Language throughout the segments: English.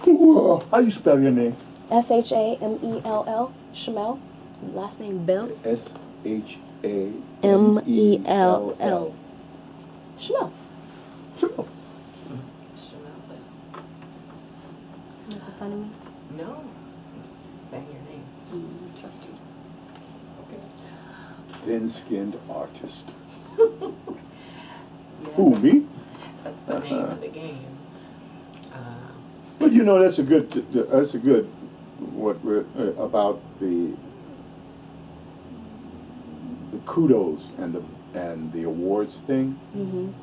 How you spell your name? Shamell. Shamell. Last name Bell. Shamell. Shamell. Sure. Chanel, Making fun of me? no, just saying your name. Trust you. Thin-skinned artist. Yeah, Who, me? That's the name of the game. Well, that's a good. What we're about the kudos and the awards thing,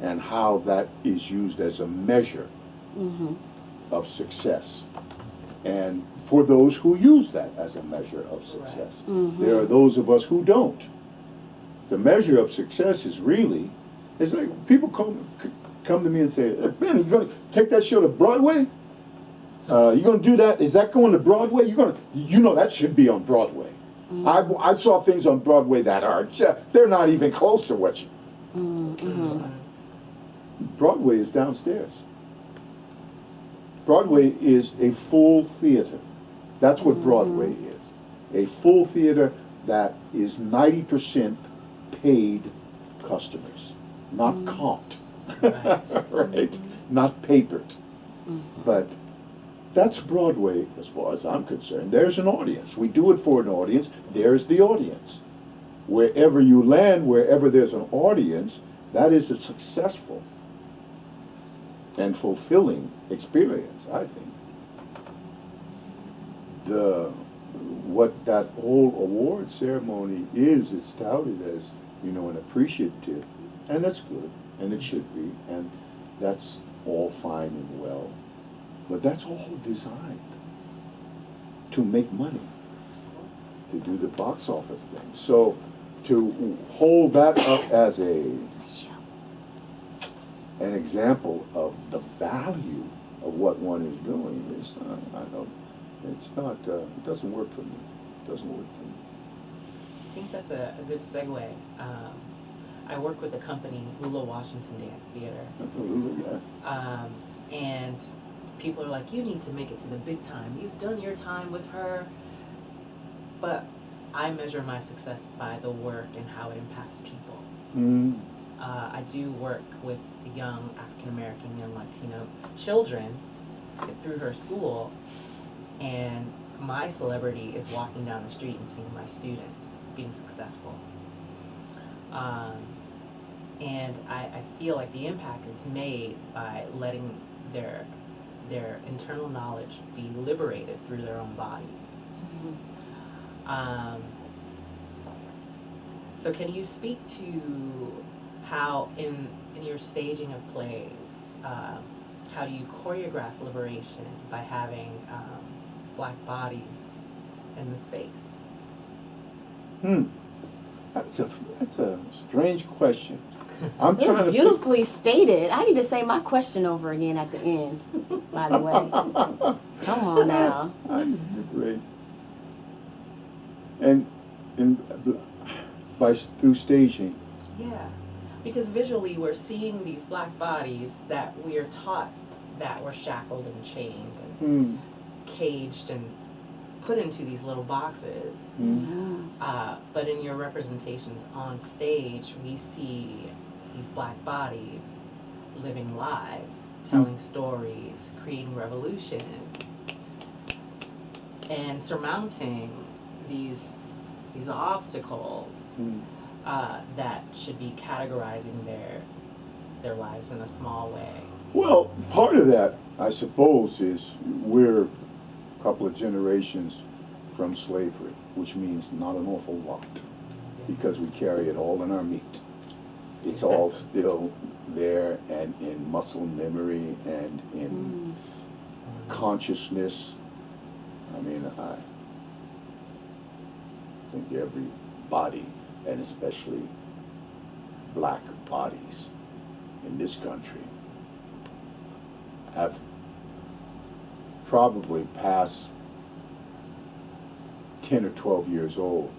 and how that is used as a measure of success. And for those who use that as a measure of success, there are those of us who don't. The measure of success is really, it's like people come to me and say, Ben, you gonna take that show to Broadway? You gonna do that? Is that going to Broadway? That should be on Broadway. I saw things on Broadway that they're not even close to what you. Broadway is downstairs. Broadway is a full theater. That's what Broadway is. A full theater that is 90% paid customers, not comped, right? Not papered. But that's Broadway as far as I'm concerned. There's an audience. We do it for an audience. There's the audience. Wherever you land, wherever there's an audience, that is a successful and fulfilling experience, I think. What that whole award ceremony is, it's touted as, an appreciative, and that's good, and it should be, and that's all fine and well. But that's all designed to make money, to do the box office thing. So to hold that up as an example of the value of what one is doing is, it doesn't work for me. It doesn't work for me. I think that's a good segue. I work with a company, Lula Washington Dance Theater. And people are like, you need to make it to the big time. You've done your time with her. But I measure my success by the work and how it impacts people. I do work with young African-American, young Latino children through her school. And my celebrity is walking down the street and seeing my students being successful. And I feel like the impact is made by letting their internal knowledge be liberated through their own bodies. So can you speak to how in your staging of plays, how do you choreograph liberation by having Black bodies in the space? That's a strange question. I'm It trying was to beautifully stated. I need to say my question over again at the end, by the way. Come on now. Great. And through staging. Yeah, because visually we're seeing these Black bodies that we are taught that were shackled and chained and caged and put into these little boxes. But in your representations on stage, we see these Black bodies living lives, telling stories, creating revolution, and surmounting these obstacles that should be categorizing their lives in a small way. Well, part of that, I suppose, is we're a couple of generations from slavery, which means not an awful lot, because we carry it all in our meat. It's all still there and in muscle memory and in consciousness. I mean, I think every body, and especially Black bodies in this country, have probably past 10 or 12 years old,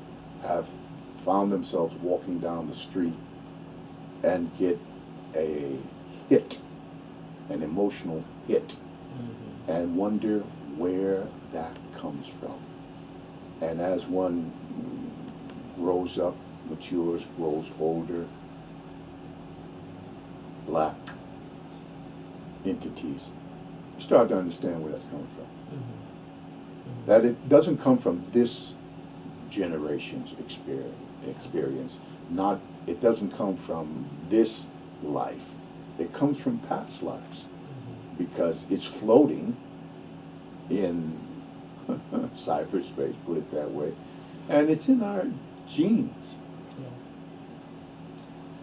have found themselves walking down the street and get a hit, an emotional hit, and wonder where that comes from. And as one grows up, matures, grows older, black entities, you start to understand where that's coming from. That it doesn't come from this generation's experience. Not, it doesn't come from this life. It comes from past lives, because it's floating in cyberspace, put it that way, and it's in our genes.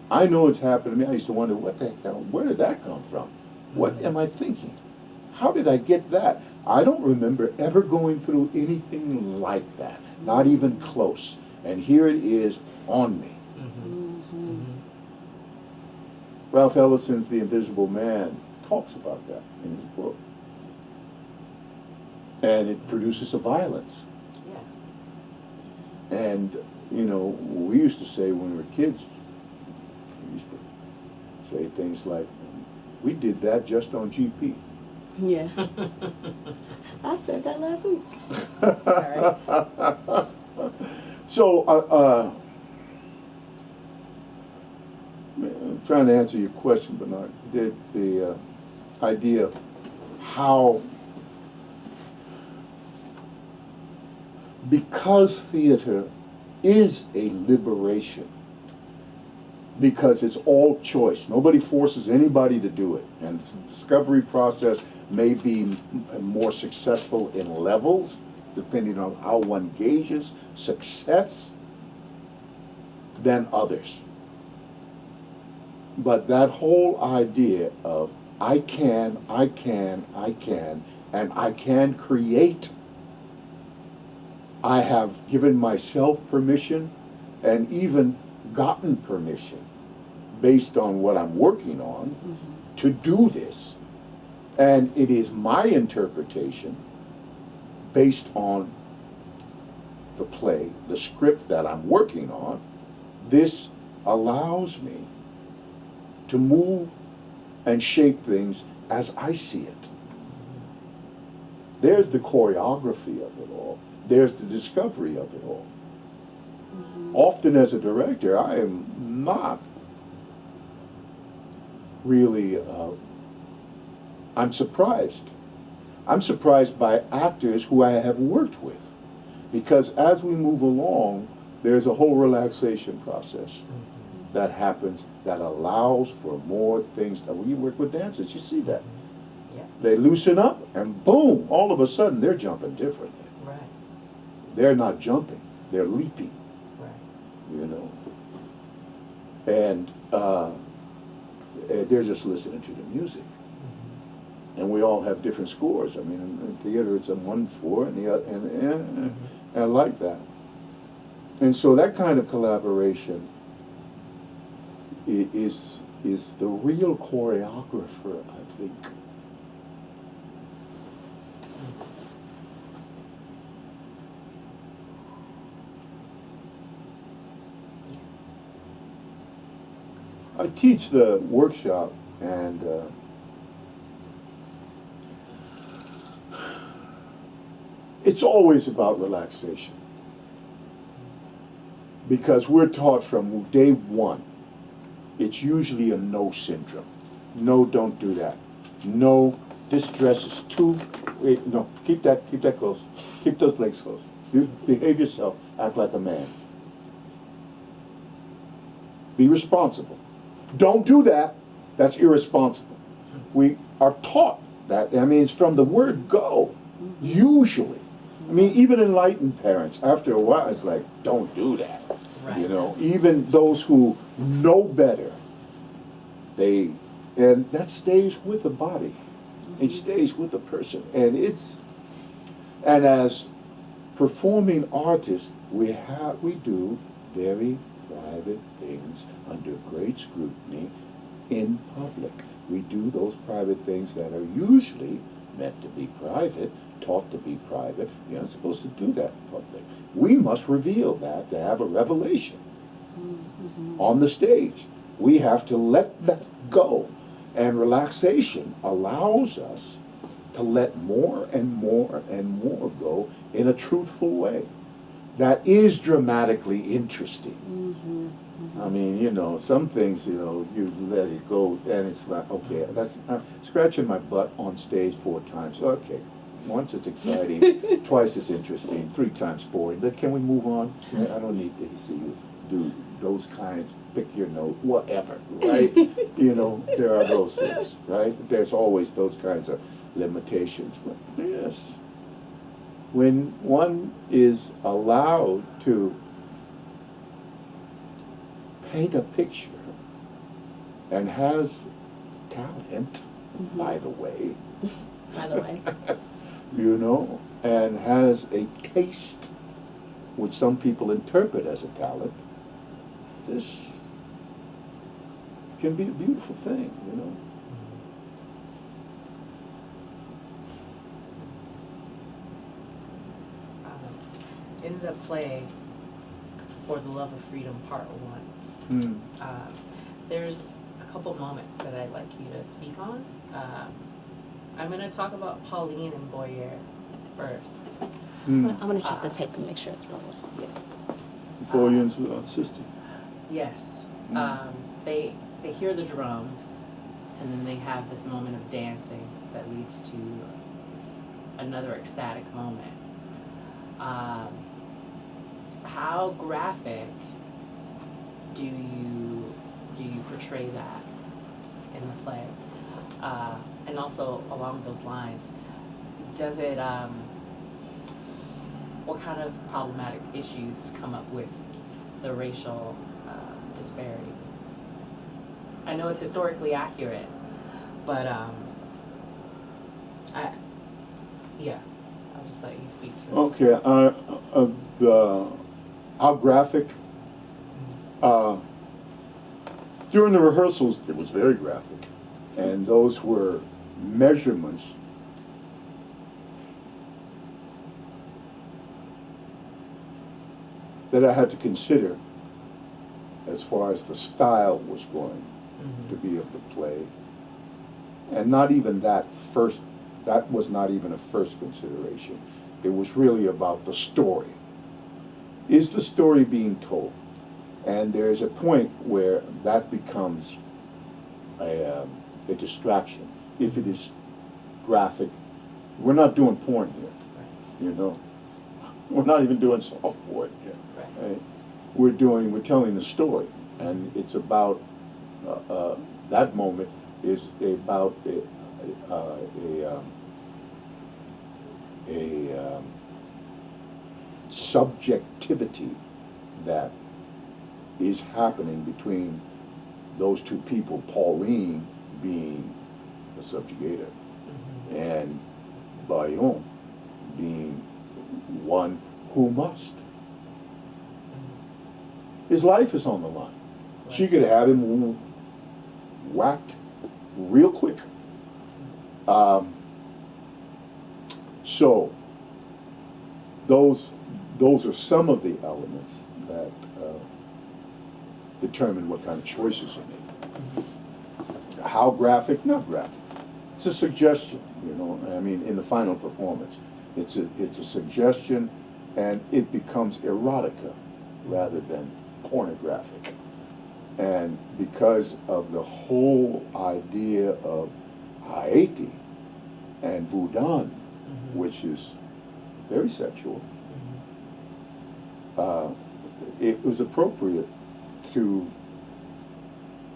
I know it's happened to me. I used to wonder, what the hell, where did that come from? What am I thinking? How did I get that? I don't remember ever going through anything like that, not even close. And here it is on me. Ralph Ellison's The Invisible Man talks about that in his book. And it produces a violence. Yeah. And, you know, we used to say when we were kids, we used to say things like, we did that just on GP. Yeah. I said that last week. Sorry. So, I'm trying to answer your question, Bernard. The idea of how, because theater is a liberation, because it's all choice. Nobody forces anybody to do it. And the discovery process may be more successful in levels, depending on how one gauges success, than others. But that whole idea of I can, and I can create. I have given myself permission and even gotten permission based on what I'm working on to do this. And it is my interpretation based on the play, the script that I'm working on. This allows me to move and shape things as I see it. There's the choreography of it all. There's the discovery of it all. Often as a director, I am not really, I'm surprised. I'm surprised by actors who I have worked with. Because as we move along, there's a whole relaxation process that happens that allows for more things. When you work with dancers, you see that. Yeah. They loosen up and boom, all of a sudden they're jumping differently. Right. They're not jumping, they're leaping, Right. you know. And they're just listening to the music. And we all have different scores. I mean, in theater it's a 1-4 and the other, and I like that. And so that kind of collaboration is the real choreographer, I think. I teach the workshop, and it's always about relaxation. Because we're taught from day one, it's usually a no syndrome. No, don't do that. No, this dress is too, wait, no, keep that close. Keep those legs close. You behave yourself, act like a man. Be responsible. Don't do that, that's irresponsible. We are taught that, I mean, it's from the word go, usually. I mean, even enlightened parents, after a while, it's like, don't do that. Right. You know, even those who know better, and that stays with the body. It stays with a person. And as performing artists, we do very private things under great scrutiny in public. We do those private things that are usually meant to be private, taught to be private. You're not supposed to do that in public. We must reveal that to have a revelation on the stage. We have to let that go. And relaxation allows us to let more and more and more go in a truthful way that is dramatically interesting. I mean, you know, some things, you know, you let it go and it's like, okay, that's scratching my butt on stage 4 times. Okay, once it's exciting, twice it's interesting, 3 times boring. But can we move on? I don't need to see you do those kinds, pick your note, whatever, right? You know, there are those things, right? There's always those kinds of limitations. But yes, when one is allowed to paint a picture and has talent, by the way, By the way. you know, and has a taste, which some people interpret as a talent, this can be a beautiful thing, you know. In the play, For the Love of Freedom, Part 1, there's a couple moments that I'd like you to speak on. I'm going to talk about Pauline and Boyer first. I'm gonna check the tape and make sure it's rolling. Boyan's sister. Yes. They hear the drums, and then they have this moment of dancing that leads to another ecstatic moment. How graphic do you portray that in the play? And also along those lines, does it what kind of problematic issues come up with the racial disparity? I know it's historically accurate, but I'll just let you speak to it. Okay, how graphic? During the rehearsals, it was very graphic, and those were measurements that I had to consider as far as the style was going to be of the play. And not even that was not even a first consideration. It was really about the story. Is the story being told? And there's a point where that becomes a distraction. If it is graphic, we're not doing porn here, you know. We're not even doing soft porn here. Right? We're telling the story, and it's about that moment is about a subjectivity that is happening between those 2 people, Pauline being the subjugator and Bayon being one who must. His life is on the line. Right. She could have him whacked real quick. So those are some of the elements that determine what kind of choices you make. How graphic? Not graphic. It's a suggestion, you know. I mean, in the final performance, it's a suggestion, and it becomes erotica rather than pornographic. And because of the whole idea of Haiti and Voodoo, which is very sexual, it was appropriate to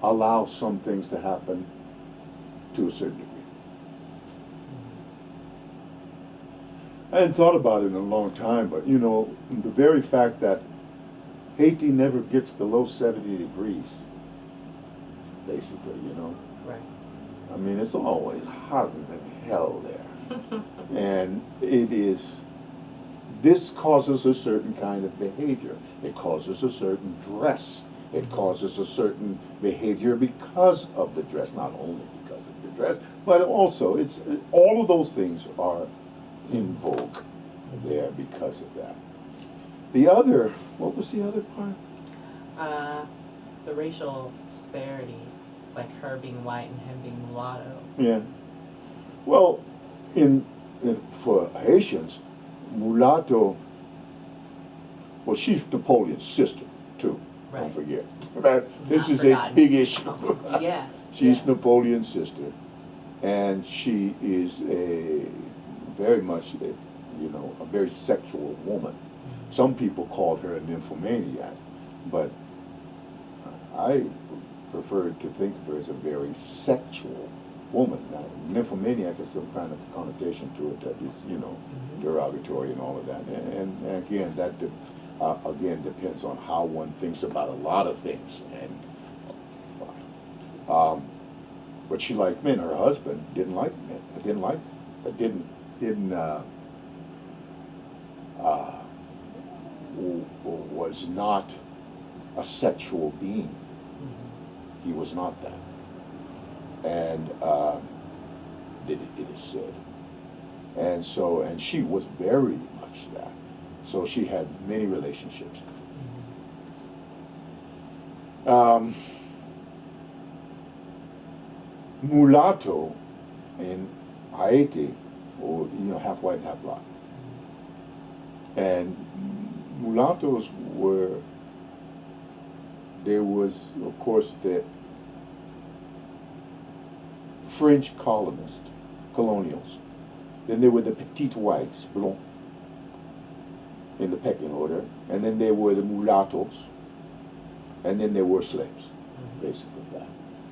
allow some things to happen to a certain degree. I hadn't thought about it in a long time, but you know, the very fact that Haiti never gets below 70 degrees, basically, you know. Right. I mean, it's always hotter than hell there. And this causes a certain kind of behavior. It causes a certain dress. It causes a certain behavior because of the dress, not only because of the dress, but also all of those things are in vogue there because of that. What was the other part? The racial disparity, like her being white and him being mulatto. Yeah. Well, for Haitians, mulatto, well, she's Napoleon's sister too. Don't Right. forget. This Not is forgotten. a big issue. Yeah. She's yeah. Napoleon's sister, and she is a very much a very sexual woman. Some people called her a nymphomaniac, but I prefer to think of her as a very sexual woman. Now, nymphomaniac has some kind of connotation to it that is, derogatory and all of that. And again, that again depends on how one thinks about a lot of things. And fine. But she liked men. Her husband didn't like men. Was not a sexual being. He was not that. And it is said. And so, and she was very much that. So she had many relationships. Mulatto in Haiti, or half white, half black. And mulattoes there was, of course, the French colonials. Then there were the petite whites, blonds, in the pecking order. And then there were the mulattoes. And then there were slaves, basically that.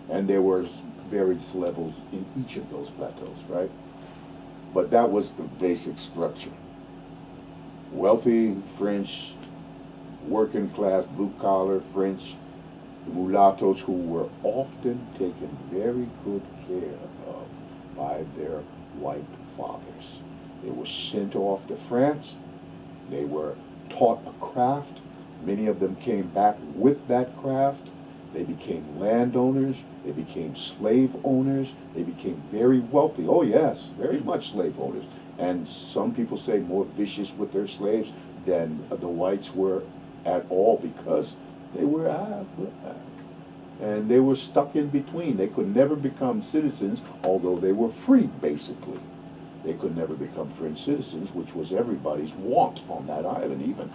And there were various levels in each of those plateaus, right? But that was the basic structure. Wealthy French, working class, blue collar French, the mulattoes who were often taken very good care of by their white fathers. They were sent off to France. They were taught a craft. Many of them came back with that craft. They became landowners. They became slave owners. They became very wealthy. Oh yes, very much slave owners. And some people say more vicious with their slaves than the whites were at all, because they were black. And they were stuck in between. They could never become citizens, although they were free, basically. They could never become French citizens, which was everybody's want on that island, even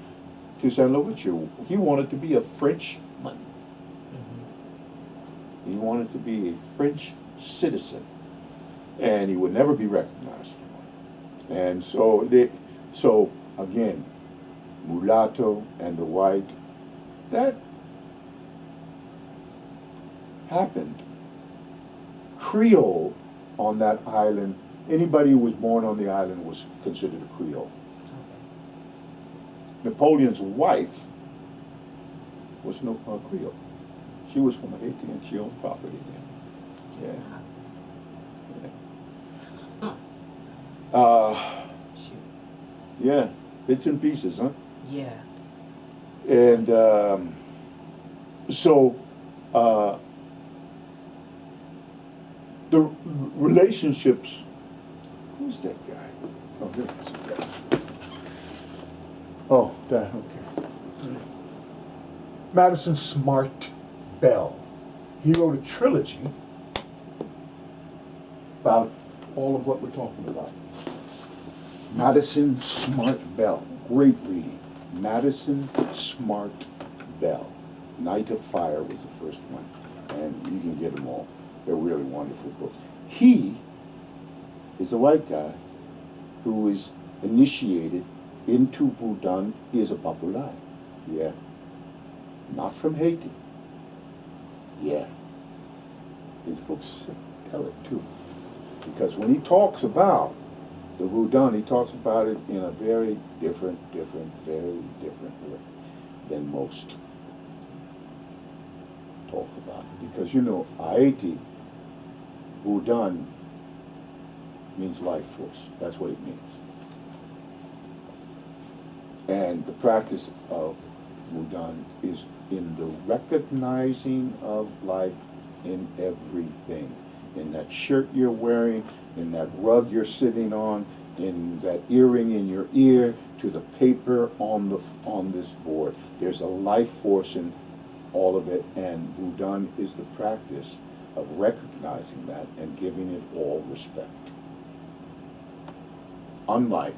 Toussaint Louverture. He wanted to be a Frenchman. He wanted to be a French citizen, and he would never be recognized. And so again, mulatto and the white, that happened. Creole on that island, anybody who was born on the island was considered a Creole. Napoleon's wife was no Creole. She was from Haiti and she owned property there. Shoot. Yeah, bits and pieces, huh? Yeah. And the relationships. Who's that guy? Oh, there it is. Oh, that, okay. Madison Smart Bell. He wrote a trilogy about all of what we're talking about. Madison Smart Bell. Great reading. Madison Smart Bell. Night of Fire was the first one. And you can get them all. They're really wonderful books. He is a white guy who is initiated into Voodoo. He is a Papulai. Yeah. Not from Haiti. Yeah. His books tell it too. Because when he talks about the Voodoo, he talks about it in a very different way than most talk about it. Because Haiti, Voodoo means life force. That's what it means. And the practice of Voodoo is in the recognizing of life in everything. In that shirt you're wearing, in that rug you're sitting on, in that earring in your ear, to the paper on this board. There's a life force in all of it, and Voodoo is the practice of recognizing that and giving it all respect. unlike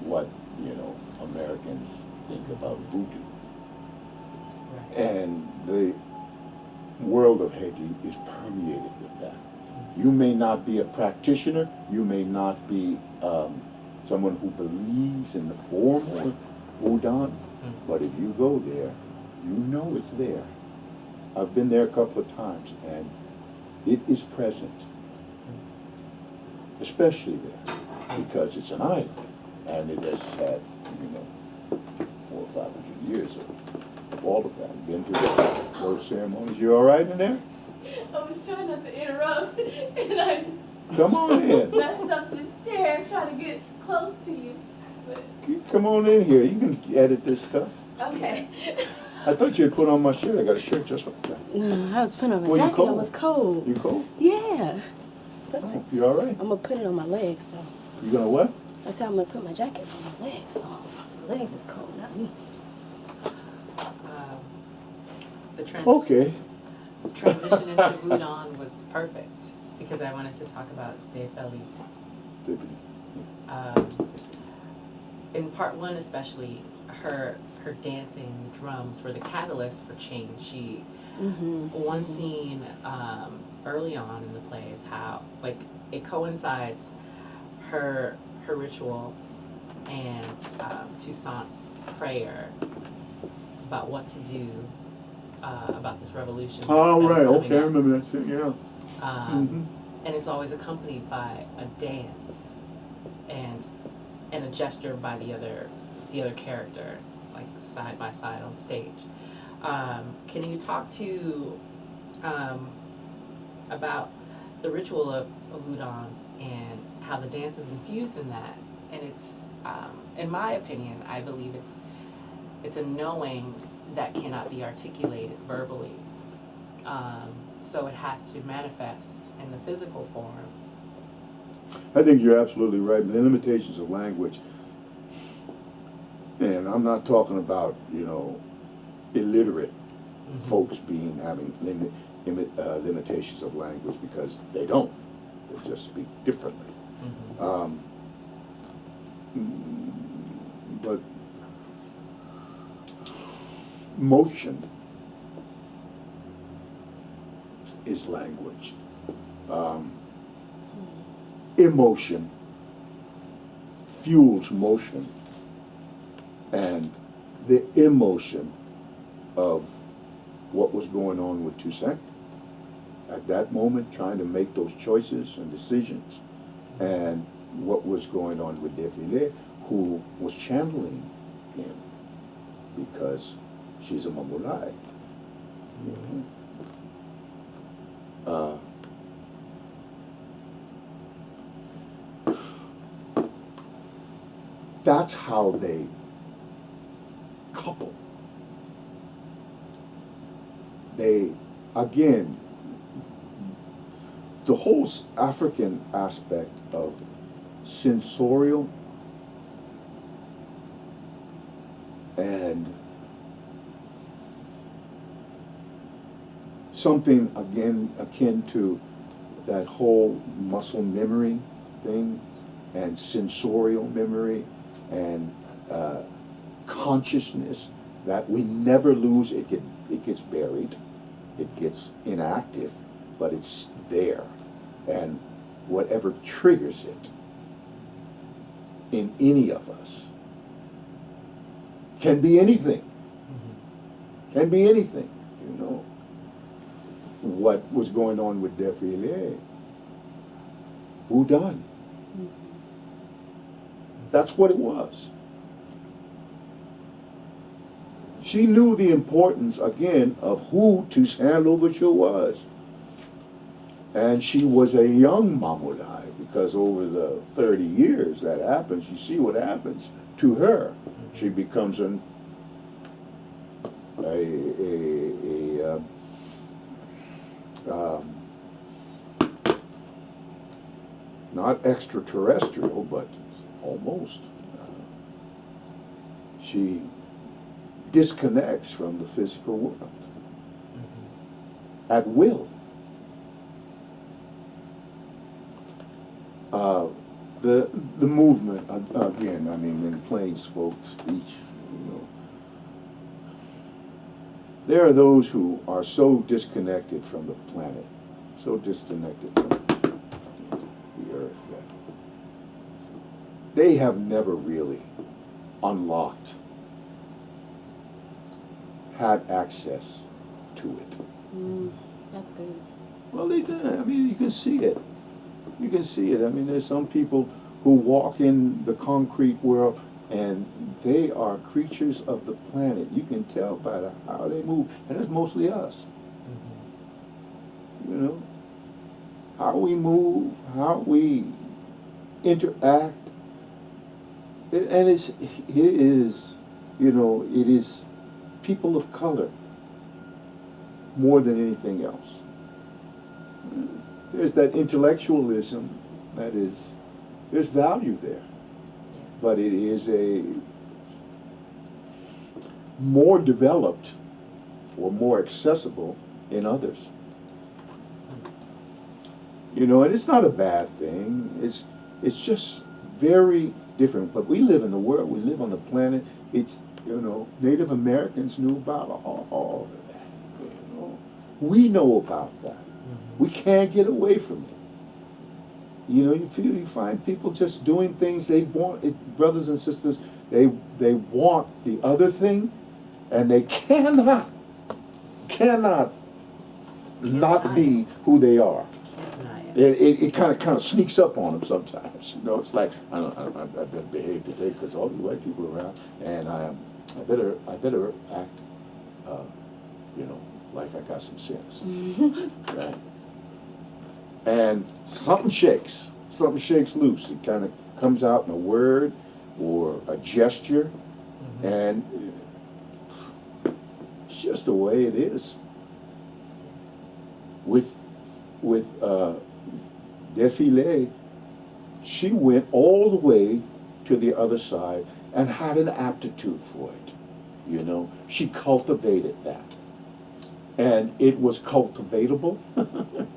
what, Americans think about voodoo. Right. And the world of Haiti is permeated with that. You may not be a practitioner, you may not be someone who believes in the form or voodoo, but if you go there, you know it's there. I've been there a couple of times, and it is present, especially there, because it's an island, and it has had, 400 or 500 years of all of that. Been through those ceremonies. You all right in there? I was trying not to interrupt, and I Come on in. messed up this chair trying to get close to you. But Come on in here. You can edit this stuff. okay. I thought you'd put on my shirt. I got a shirt just like that. No, I was putting on my Well, you jacket. It cold? was cold. You cold? Yeah. Oh, you all right? I'm gonna put it on my legs though. You gonna what? I said I'm gonna put my jacket on my legs. So my legs is cold, not me. The transition, Okay. transition into Voodoo was perfect because I wanted to talk about Defeli. In part one especially, her dancing drums were the catalyst for change. She one scene early on in the play is how it coincides her ritual and Toussaint's prayer about what to do about this revolution. Oh, that was right. coming Okay, I up. remember that scene. Yeah. And it's always accompanied by a dance and a gesture by the other character, like side by side on stage. Can you talk to about the ritual of Voodoo and how the dance is infused in that? And it's, in my opinion, I believe it's a knowing that cannot be articulated verbally. So it has to manifest in the physical form. I think you're absolutely right. The limitations of language, and I'm not talking about, illiterate folks having limitations of language, because they don't. They just speak differently. But motion is language. Emotion fuels motion, and the emotion of what was going on with Toussaint at that moment, trying to make those choices and decisions, and what was going on with Defile, who was channeling him because she's a Mamulai. That's how they couple. They, again, the whole African aspect of sensorial and something, again, akin to that whole muscle memory thing, and sensorial memory, and consciousness that we never lose. It gets buried, it gets inactive, but it's there, and whatever triggers it in any of us can be anything. Can be anything, What was going on with Defile? Who done? That's what it was. She knew the importance, again, of who Toussaint Louverture was. And she was a young Mamulai, because over the 30 years that happens, you see what happens to her. She becomes not extraterrestrial, but almost. She disconnects from the physical world at will. the movement, again, I mean, in plain spoke speech, there are those who are so disconnected from the planet, so disconnected from the earth, that they have never really unlocked, had access to it. That's good. Well, they do. I mean, you can see it. You can see it. I mean, there's some people who walk in the concrete world and they are creatures of the planet. You can tell by how they move, and it's mostly us. You know, how we move, how we interact, and it is, it is people of color more than anything else. There's that intellectualism there's value there. But it is a more developed or more accessible in others. And it's not a bad thing. It's just very different. But we live in the world, we live on the planet. It's, Native Americans knew about all of that. We know about that. We can't get away from it. You find people just doing things they want. Brothers and sisters, they want the other thing, and they cannot not be who they are. It kind of sneaks up on them sometimes. It's like I better behave today because all these white people are around, and I better act, like I got some sense, right? And something shakes loose. It kind of comes out in a word or a gesture, and it's just the way it is. With Défilé, she went all the way to the other side and had an aptitude for it. She cultivated that. And it was cultivatable.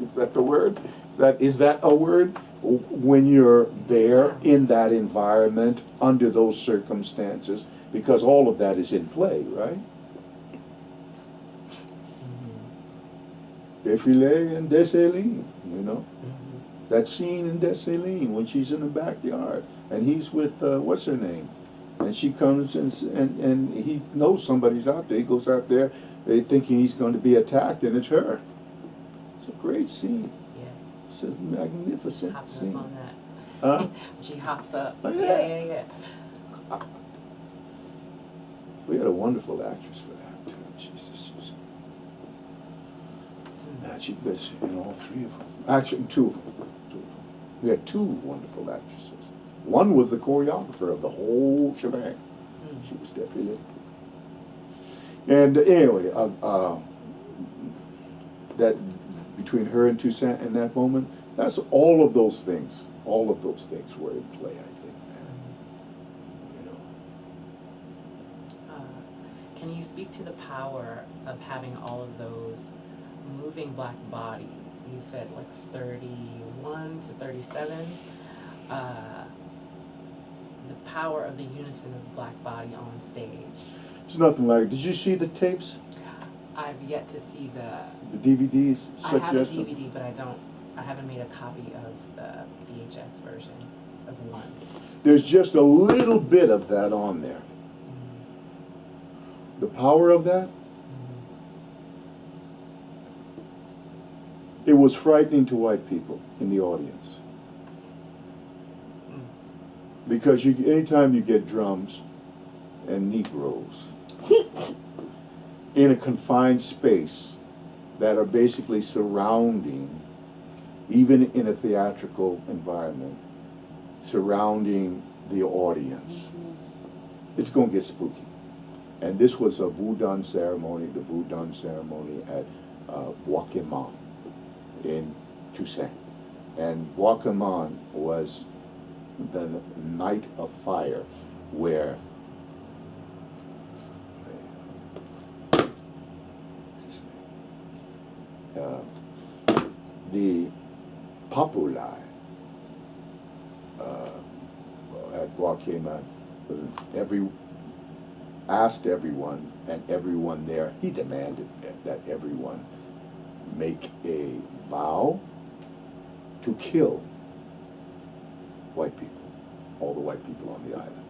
Is that the word? Is that a word? When you're there in that environment, under those circumstances, because all of that is in play, right? Défilé and Dessalines, That scene in Dessalines when she's in the backyard and he's with, what's her name? And she comes and he knows somebody's out there. He goes out there, they thinking he's going to be attacked, and it's her. It's a great scene. Yeah. It's a magnificent Hopping scene. up on that. Huh? She hops up. Oh, yeah. Yeah. We had a wonderful actress for that too. She was in all three of them. Actually, two of them. We had two wonderful actresses. One was the choreographer of the whole shebang. She was definitely. And anyway, that between her and Toussaint in that moment, that's all of those things. All of those things were in play, I think. Can you speak to the power of having all of those moving black bodies? You said like 31 to 37. The power of the unison of the black body on stage. It's nothing like. Did you see the tapes? I've yet to see the DVDs? I have a DVD, but I haven't made a copy of the VHS version of one. There's just a little bit of that on there. The power of that? It was frightening to white people in the audience. Because anytime you get drums and Negroes in a confined space that are basically surrounding, even in a theatrical environment, surrounding the audience, it's going to get spooky. And this was a Voudon ceremony, the Voudon ceremony at Bois Quémant in Toussaint. And Bois Quémant was the night of fire, where the populi came on, asked everyone, and everyone there, he demanded that everyone make a vow to kill white people, all the white people on the island.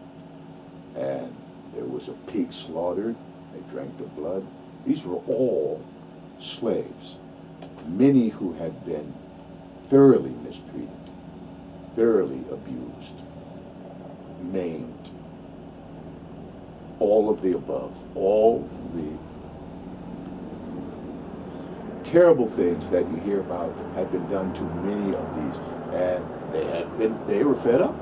And there was a pig slaughtered, they drank the blood. These were all slaves, many who had been thoroughly mistreated, thoroughly abused, maimed, all of the above, all the terrible things that you hear about had been done to many of these, and they were fed up.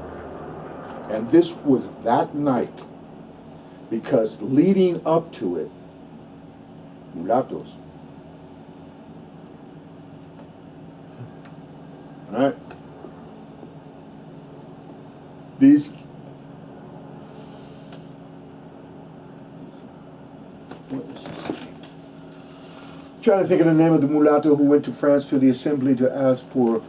And this was that night, because leading up to it, mulattoes. All right? These what is this name? Trying to think of the name of the mulatto who went to France to the assembly to ask for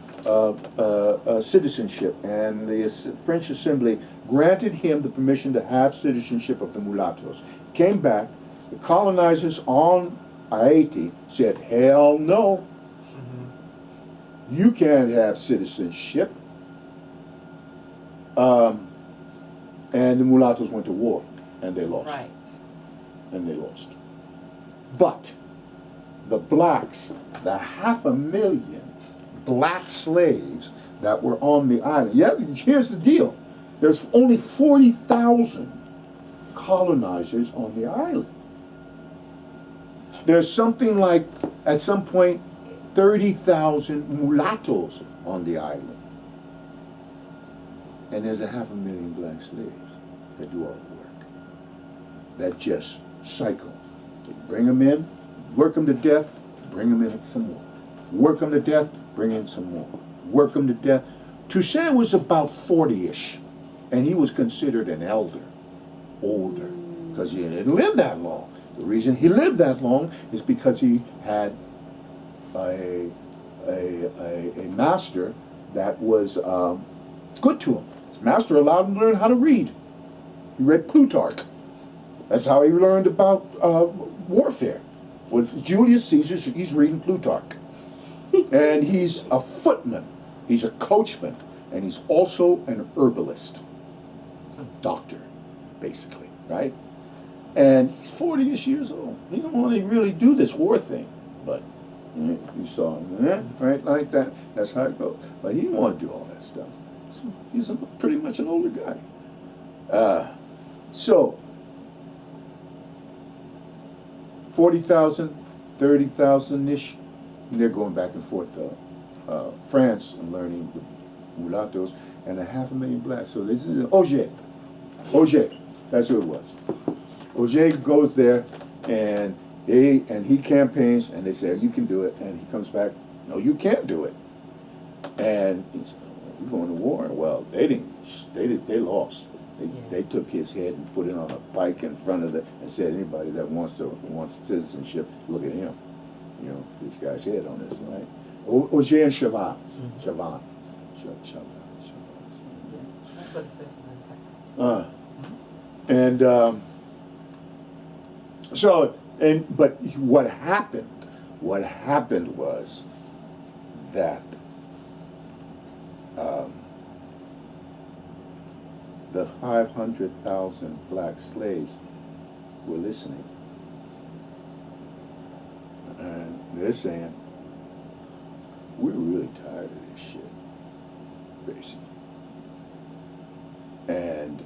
citizenship, and the French assembly granted him the permission to have citizenship of the mulattoes. Came back, the colonizers on Haiti said, hell no, you can't have citizenship. And the mulattoes went to war, and they lost. Right. And they lost. But the blacks, the 500,000 black slaves that were on the island. Yeah, here's the deal. There's only 40,000 colonizers on the island. There's something like, at some point, 30,000 mulattoes on the island. And there's 500,000 black slaves that do all the work. That just cycle. They bring them in, work them to death, bring them in some more. Work them to death, bring in some more. Work them to death. Toussaint was about 40-ish, and he was considered an older, because he didn't live that long. The reason he lived that long is because he had a master that was good to him. His master allowed him to learn how to read. He read Plutarch. That's how he learned about warfare. Was Julius Caesar, he's reading Plutarch. And he's a footman, he's a coachman, and he's also an herbalist. Doctor, basically, right? And he's 40-ish years old. He don't want to really do this war thing, but you saw him, right, like that. That's how it goes. But he didn't want to do all that stuff. So he's pretty much an older guy. So 40,000, 30,000-ish, and they're going back and forth to France and learning the mulattoes, and 500,000 blacks. So this is Auger, that's who it was. Auger goes there, and he campaigns, and they say, you can do it, and he comes back, no, you can't do it. And he said, we're going to war. Well, they lost. They took his head and put it on a pike in front of and said, anybody that wants citizenship, look at him. You know, this guy's head on this, right? Auger and Chavans. Chavans. That's what it says in the text. But what happened was that the 500,000 black slaves were listening. And they're saying, we're really tired of this shit, basically. And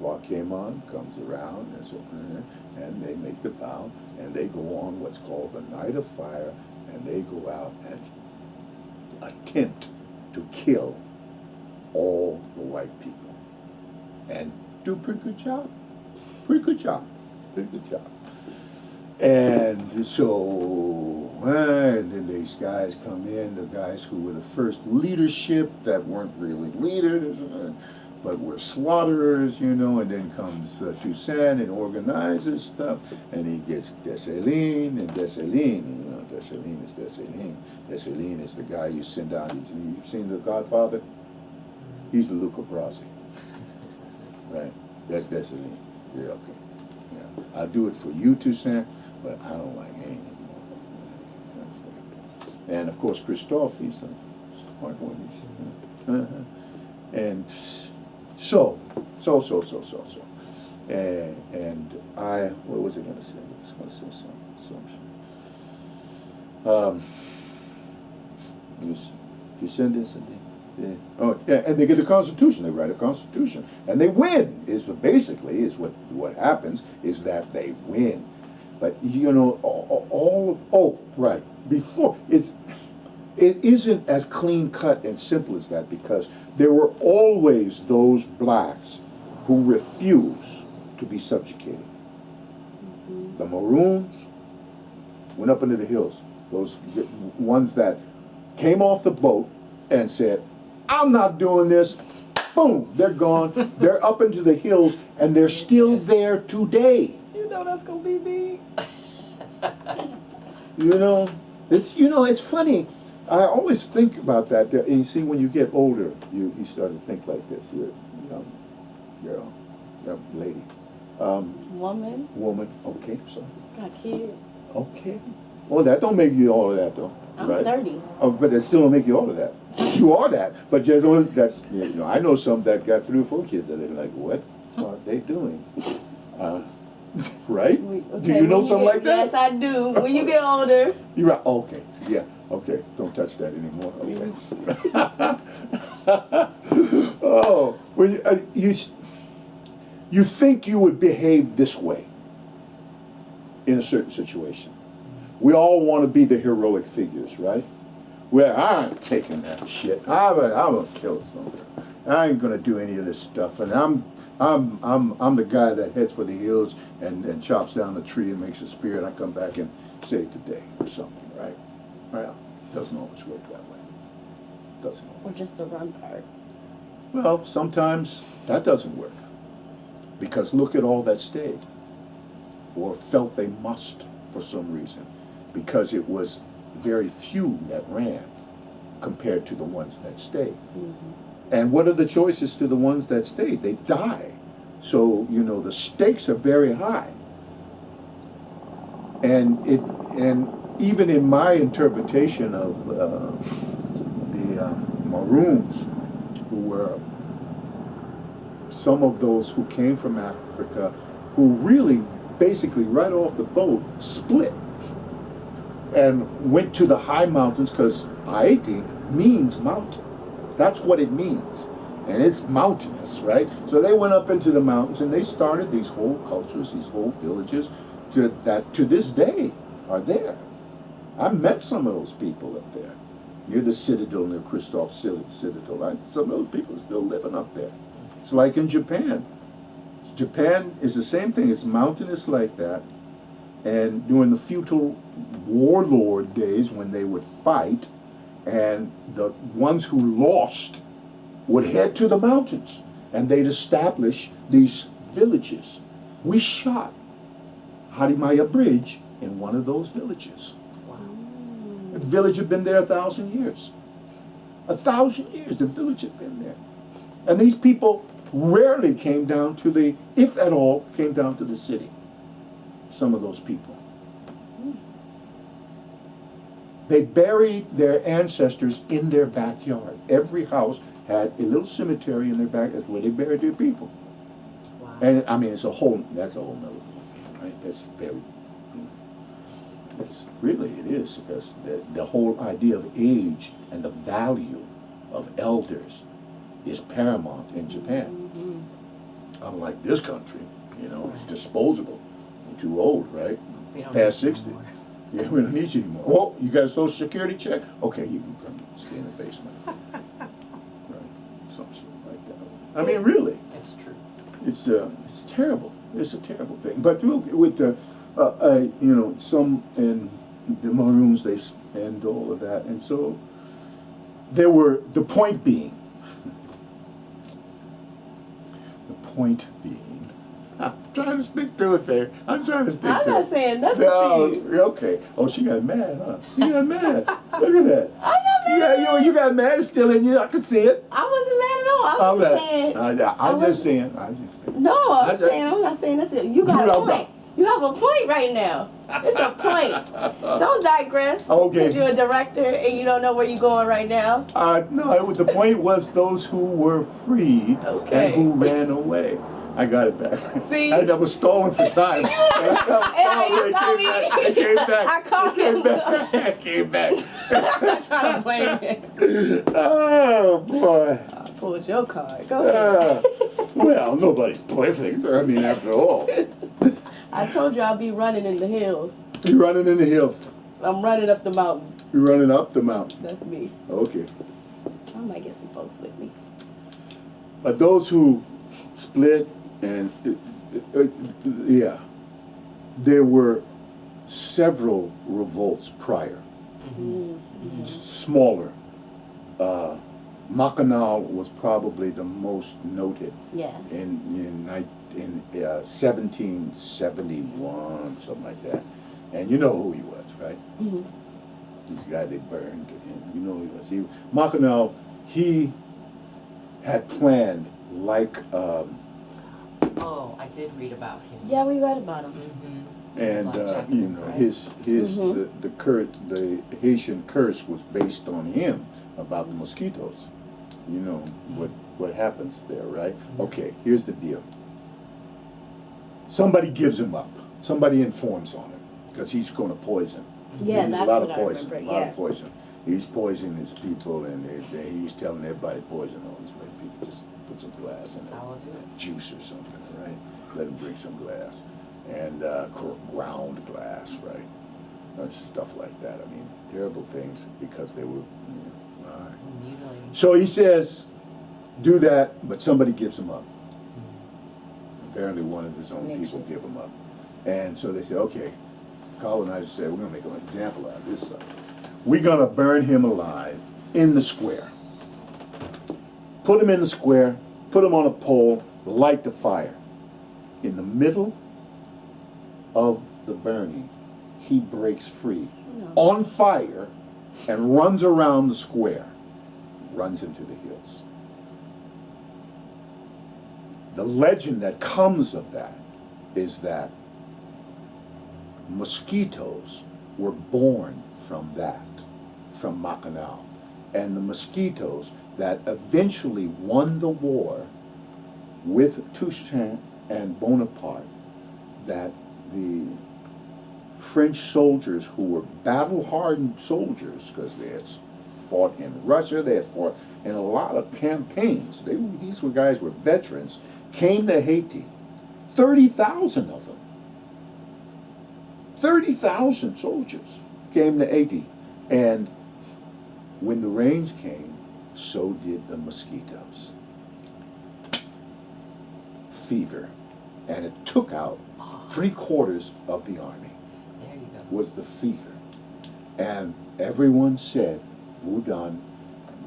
Joaquimon comes around, and they make the vow, and they go on what's called the Night of Fire, and they go out and attempt to kill all the white people. And do a pretty good job. And so, and then these guys come in, the guys who were the first leadership that weren't really leaders, but were slaughterers, you know, and then comes Toussaint and organizes stuff, and he gets Dessalines, and Dessalines, you know, Dessalines is Dessalines. Dessalines is the guy you send out, you've seen The Godfather? He's the Luca Brasi. Right. That's it. Yeah, okay. Yeah. I'll do it for you too, Sam, but I don't like anything more. You understand? And of course, Christophe, he's a smart one. He's, and so. And I, what was I going to say? I was going to say something. You send this and they, oh yeah, and they get the Constitution. They write a Constitution, and they win. Basically what happens is that they win. But you know, right before it isn't as clean cut and simple as that, because there were always those blacks who refused to be subjugated. The Maroons went up into the hills. Those ones that came off the boat and said, I'm not doing this. Boom, they're gone. They're up into the hills, and they're still there today. You know that's gonna be me. It's funny. I always think about that. You see, when you get older, you start to think like this. You're a young girl, young lady. Woman. Okay, so. Got kids. Okay. Well, that don't make you all of that, though. I'm right? 30. Oh, but that still don't make you all of that. You are that, but there's only that. I know some that got 3 or 4 kids that they're like, what are they doing? Right? Okay, do you know something like that? Yes, I do. When you get older. You're right. Okay. Yeah. Okay. Don't touch that anymore. Okay. Oh, when you think you would behave this way in a certain situation. We all want to be the heroic figures, right? Well, I ain't taking that shit. I'm gonna kill something. I ain't gonna do any of this stuff. And I'm the guy that heads for the hills and chops down a tree and makes a spear, and I come back and save the day or something, right? Well, it doesn't always work that way. It doesn't always. Or just the run part. Well, sometimes that doesn't work. Because look at all that stayed. Or felt they must for some reason. Because it was very few that ran compared to the ones that stayed. Mm-hmm. And what are the choices to the ones that stayed? They die. So, the stakes are very high. And even in my interpretation of the Maroons, who were some of those who came from Africa, who really basically right off the boat split and went to the high mountains, because Haiti means mountain. That's what it means. And it's mountainous, right? So they went up into the mountains and they started these whole cultures, these whole villages that to this day are there. I met some of those people up there. Near the Citadel, near Christophe Citadel. Some of those people are still living up there. It's like in Japan. Japan is the same thing. It's mountainous like that. And during the feudal warlord days when they would fight, and the ones who lost would head to the mountains, and they'd establish these villages. We shot Harimaya Bridge in one of those villages. Wow. The village had been there 1,000 years. 1,000 years the village had been there. And these people rarely came down to if at all, came down to the city. Some of those people. They buried their ancestors in their backyard. Every house had a little cemetery in their back. That's where they buried their people. Wow. And I mean, that's a whole nother thing, right? That's very, it is, because the whole idea of age and the value of elders is paramount in Japan. Mm-hmm. Unlike this country, it's disposable. You're too old, right? We don't Past need 60. anymore. Yeah, we don't need you anymore. Oh, you got a social security check? Okay, you can come stay in the basement. Right, something like that. I mean, really, It's true. it's terrible. It's a terrible thing. But with the, some and the Maroons, they and all of that, and so there were the point being. I'm trying to stick to it, babe. I'm trying to stick to it. I'm not saying nothing No, to you. okay. Oh, she got mad, huh? She got mad. Look at that. I'm not mad. Yeah, you got mad. It's still in you. I could see it. I wasn't mad at I'm just saying. I'm just saying. I'm just saying. No, I'm That's- saying I'm not saying nothing. You got a No, no. point. You have a point right now. It's a point. Don't digress. Okay. Because you're a director and you don't know where you're going right now. No, the point was those who were freed Okay. and who ran away. I got it back. See? I was stalling for time. I came back. I caught him. I came back. I'm trying to blame him. Oh boy. I pulled your card. Go ahead. Well, nobody's perfect. I mean, after all, I told you I'll be running in the hills. you're running in the hills. I'm running up the mountain. You're running up the mountain. That's me. Okay. I might get some folks with me. But those who split and yeah, there were several revolts prior, smaller. Mackinac was probably the most noted Yeah. in 1771, something like that. And you know who he was, right? Mm-hmm. This guy they burned, and you know who he was. Mackinac, he had planned like. Oh, I did read about him. Yeah, we read about him. Mm-hmm. And Black you Jacobins, know right? his Mhm. the Haitian curse was based on him about the mosquitoes. You know what happens there, right? Okay, here's the deal. Somebody gives him up. Somebody informs on him because he's going to poison. Yeah, He's that's a lot what of I poison. remember. A lot Yeah. of poison. He's poisoning his people, and he was telling everybody poison all these white people. Just put some glass in That's it, how I'll do it. juice or something, right? Let him drink some glass, and ground glass, right? Stuff like that. I mean, terrible things because they were. All right. Mutilating. So he says, do that, but somebody gives him up. Apparently one of his own people Snitches. give him up. And so they said, okay, colonizers said, we're gonna make an example out of this son. We're gonna burn him alive in the square. Put him in the square, put him on a pole, light the fire. In the middle of the burning, he breaks free, No. on fire, and runs around the square, runs into the hills. The legend that comes of that is that mosquitoes were born from that, from Mackinac. And the mosquitoes that eventually won the war with Toussaint and Bonaparte, that the French soldiers who were battle-hardened soldiers, because they had fought in Russia, they had fought in a lot of campaigns. These were guys were veterans, came to Haiti. 30,000 of them. 30,000 soldiers came to Haiti. And when the rains came, so did the mosquitoes. Fever. And it took out 3/4 of the army. There you go. Was the fever. And everyone said, Voudon,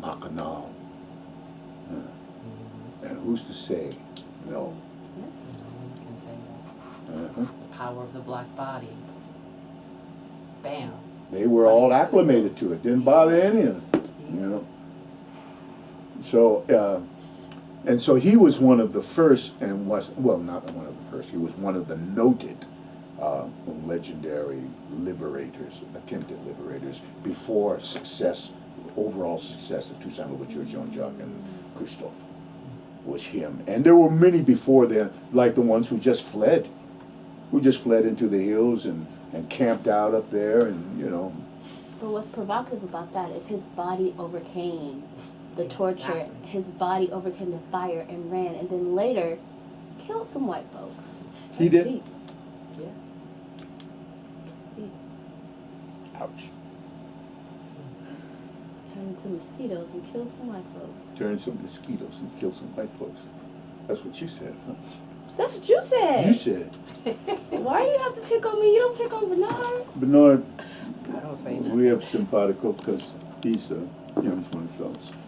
Mackinac. And who's to say no? No one can say that. Uh-huh. The power of the black body. Bam. They were all acclimated to it. Didn't bother any of them, you know. So, and so he was one of the first, and was, well, not one of the first, he was one of the noted legendary liberators, attempted liberators, before success, overall success of Toussaint Louverture, Jean-Jacques, and Christophe, was him. And there were many before then, like the ones who just fled into the hills and camped out up there, and, you know. But what's provocative about that is his body overcame the torture. Exactly. His body overcame the fire and ran, and then later killed some white folks. That's He did? Deep. Yeah. That's deep. Ouch. Turned into mosquitoes and killed some white folks. Turned some mosquitoes and killed some white folks. That's what you said, huh? That's what you said. You said. Why you have to pick on me? You don't pick on Bernard. Bernard, I don't say nothing. we have simpatico because he's one of the fellas.